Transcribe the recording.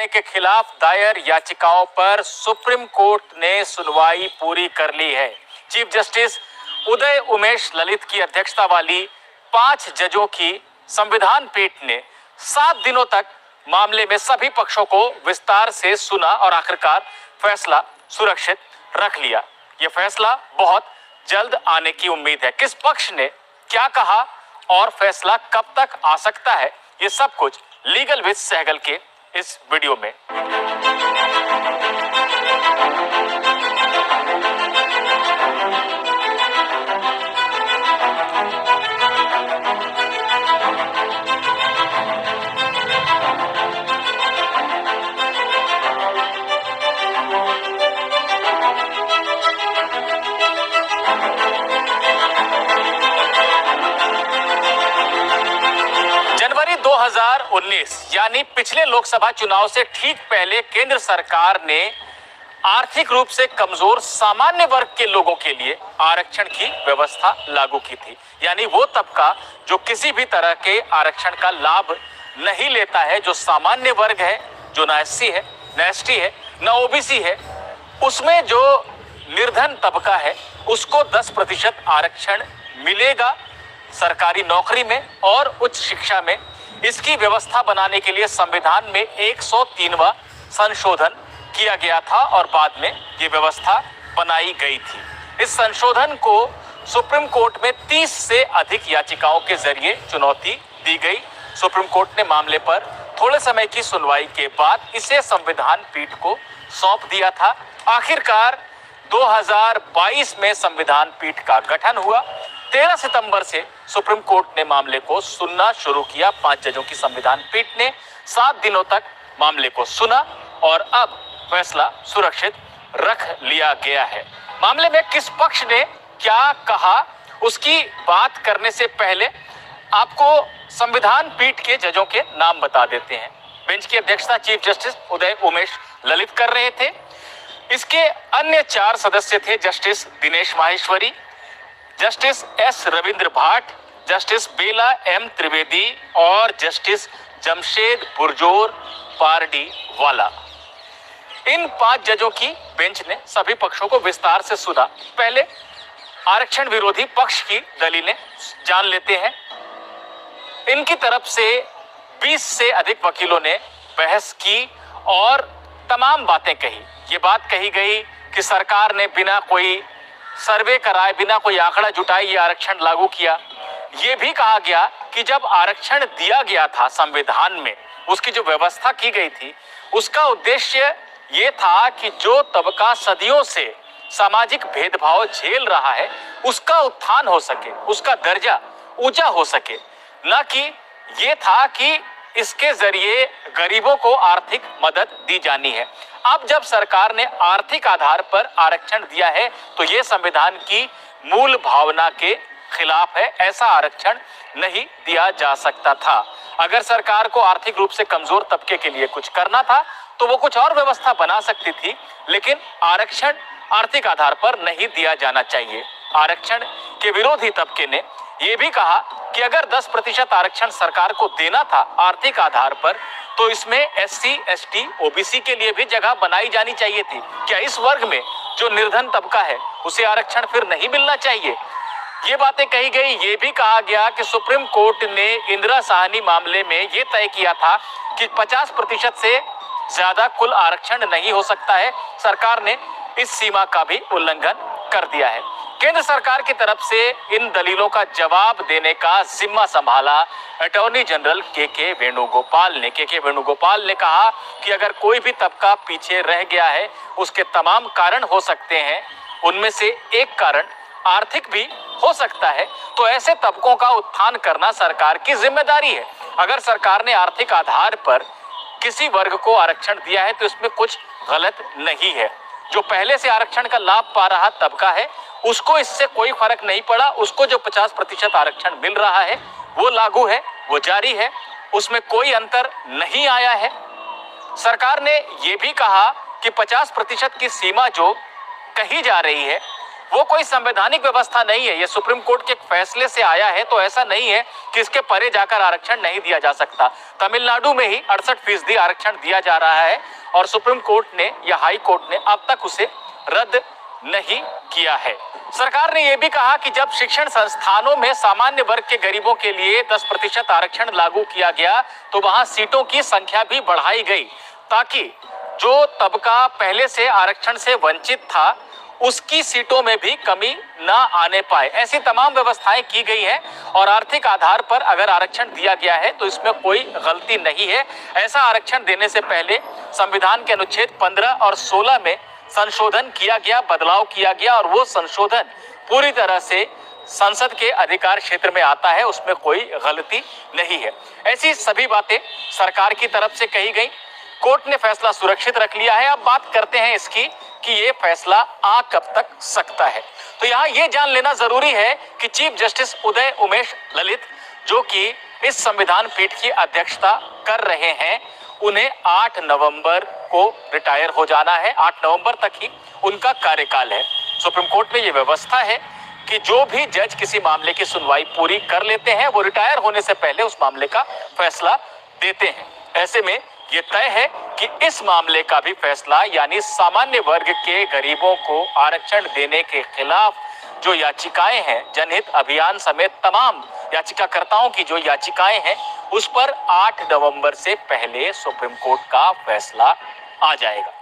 बढ़ाने के खिलाफ दायर याचिकाओं पर सुप्रीम कोर्ट ने सुनवाई पूरी कर ली है। चीफ जस्टिस उदय उमेश ललित की अध्यक्षता वाली 5 जजों की संविधान पीठ ने 7 दिनों तक मामले में सभी पक्षों को विस्तार से सुना और आखिरकार फैसला सुरक्षित रख लिया। यह फैसला बहुत जल्द आने की उम्मीद है। किस पक्ष ने क्या कहा और फैसला कब तक आ सकता है, ये सब कुछ लीगल विद सहगल के इस वीडियो में। जनवरी 2019 यानी पिछले लोकसभा चुनाव से ठीक पहले केंद्र सरकार ने आर्थिक रूप से कमजोर सामान्य वर्ग के लोगों के लिए आरक्षण की व्यवस्था लागू की थी। यानी वो तबका जो किसी भी तरह के आरक्षण का लाभ नहीं लेता है, जो सामान्य वर्ग है, जो ना एससी है, ना एसटी है, ना ओबीसी है, उसमें जो निर्धन तबका है उसको 10% आरक्षण मिलेगा सरकारी नौकरी में और उच्च शिक्षा में। इसकी व्यवस्था बनाने के लिए संविधान में 103वां संशोधन किया गया था और बाद में ये व्यवस्था बनाई गई थी। इस संशोधन को सुप्रीम कोर्ट में 30 से अधिक याचिकाओं के जरिए चुनौती दी गई। सुप्रीम कोर्ट ने मामले पर थोड़े समय की सुनवाई के बाद इसे संविधान पीठ को सौंप दिया था। आखिरकार 2022 में संविधान पीठ का गठन हुआ। 13 सितंबर से सुप्रीम कोर्ट ने मामले को सुनना शुरू किया। 5 जजों की संविधान पीठ ने 7 दिनों तक मामले को सुना और अब फैसला सुरक्षित रख लिया गया है। मामले में किस पक्ष ने क्या कहा उसकी बात करने से पहले आपको संविधान पीठ के जजों के नाम बता देते हैं। बेंच की अध्यक्षता चीफ जस्टिस उदय उमेश ललित कर रहे थे। इसके अन्य 4 सदस्य थे justice Dinesh Maheshwari, justice S Ravindra Bhat, justice Bela M Trivedi और जस्टिस जमशेद बुरजोर पारडीवाला। इन 5 जजों की बेंच ने सभी पक्षों को विस्तार से सुना। पहले आरक्षण विरोधी पक्ष की दलीलें जान लेते हैं। इनकी तरफ से 20 से अधिक वकीलों ने बहस की और तमाम बातें कही। ये बात कही गई कि सरकार ने बिना कोई सर्वे कराए, बिना कोई आंकड़ा जुटाए ये आरक्षण लागू किया। ये भी कहा गया कि जब आरक्षण दिया गया था संविधान में, उसकी जो व्यवस्था की गई थी, उसका उद्देश्य ये था कि जो तबका सदियों से सामाजिक भेदभाव झेल रहा है उसका उत्थान हो सके, उसका दर्जा ऊंचा हो सके, न कि ये था कि इसके जरिए गरीबों को आर्थिक मदद दी जानी है। अब जब सरकार ने आर्थिक आधार पर आरक्षण दिया है तो ये संविधान की मूल भावना के खिलाफ है। ऐसा आरक्षण नहीं दिया जा सकता था। अगर सरकार को आर्थिक रूप से कमजोर तबके के लिए कुछ करना था तो वो कुछ और व्यवस्था बना सकती थी, लेकिन आरक्षण आर्थिक आधार पर नहीं दिया जाना चाहिए। आरक्षण के विरोधी तबके ने यह भी कहा कि अगर 10% आरक्षण सरकार को देना था आर्थिक आधार पर तो इसमें एससी, एसटी, ओबीसी के लिए भी जगह बनाई जानी चाहिए थी। क्या इस वर्ग में जो निर्धन तबका है उसे आरक्षण फिर नहीं मिलना चाहिए? ये बातें कही गई। ये भी कहा गया कि सुप्रीम कोर्ट ने इंदिरा साहनी मामले में ये तय किया था कि 50% से ज्यादा कुल आरक्षण नहीं हो सकता है। सरकार ने इस सीमा का भी उल्लंघन कर दिया है। केंद्र सरकार की तरफ से इन दलीलों का जवाब देने का जिम्मा संभाला अटॉर्नी जनरल के वेणुगोपाल ने। के वेणुगोपाल ने कहा कि अगर कोई भी तबका पीछे रह गया है उसके तमाम कारण हो सकते हैं, उनमें से एक कारण आर्थिक भी हो सकता है, तो ऐसे तबकों का उत्थान करना सरकार की जिम्मेदारी है। अगर सरकार ने आर्थिक आधार पर किसी वर्ग को आरक्षण दिया है तो इसमें कुछ गलत नहीं है। जो पहले से आरक्षण का लाभ पा रहा तबका है उसको इससे कोई फर्क नहीं पड़ा। उसको जो 50% आरक्षण मिल रहा है वो लागू है, वो जारी है, उसमें कोई अंतर नहीं आया है। सरकार ने ये भी कहा कि 50% की सीमा जो कही जा रही है वो कोई संवैधानिक व्यवस्था नहीं है, ये सुप्रीम कोर्ट के फैसले से आया है, तो ऐसा नहीं है कि इसके परे जाकर आरक्षण नहीं दिया जा सकता। तमिलनाडु में ही 68% आरक्षण दिया जा रहा है और सुप्रीम कोर्ट ने या हाई कोर्ट ने अब तक उसे रद्द नहीं किया है। सरकार ने यह भी कहा कि जब शिक्षण संस्थानों में सामान्य वर्ग के गरीबों के लिए 10% आरक्षण लागू किया गया तो वहां सीटों की संख्या भी बढ़ाई गई ताकि जो तबका पहले से आरक्षण से वंचित था उसकी सीटों में भी कमी ना आने पाए। ऐसी तमाम व्यवस्थाएं की गई हैं और आर्थिक आधार पर अगर आरक्षण दिया गया है तो इसमें कोई गलती नहीं है। ऐसा आरक्षण देने से पहले संविधान के अनुच्छेद 15 और 16 में संशोधन किया गया, बदलाव किया गया और वो संशोधन पूरी तरह से संसद के अधिकार क्षेत्र में आता है, उसमें कोई गलती नहीं है। ऐसी सभी बातें सरकार की तरफ से कही गई। कोर्ट ने फैसला सुरक्षित रख लिया है। अब बात करते हैं इसकी कि ये फैसला आ कब तक सकता है। तो यहाँ ये जान लेना जरूरी है कि चीफ जस्टिस उदय उमेश ललित जो कि इस संविधान पीठ की अध्यक्षता कर रहे हैं, उन्हें 8 नवंबर को रिटायर हो जाना है। 8 नवंबर तक ही उनका कार्यकाल है। सुप्रीम कोर्ट में ये व्यवस्था है कि जो भी जज किसी मामले की सुनवाई पूरी कर लेते हैं वो रिटायर होने से पहले उस मामले का फैसला देते हैं। ऐसे में ये तय है कि इस मामले का भी फैसला यानी सामान्य वर्ग के गरीबों को आरक्षण देने के खिलाफ जो याचिकाएं हैं, जनहित अभियान समेत तमाम याचिकाकर्ताओं की जो याचिकाएं हैं उस पर 8 नवंबर से पहले सुप्रीम कोर्ट का फैसला आ जाएगा।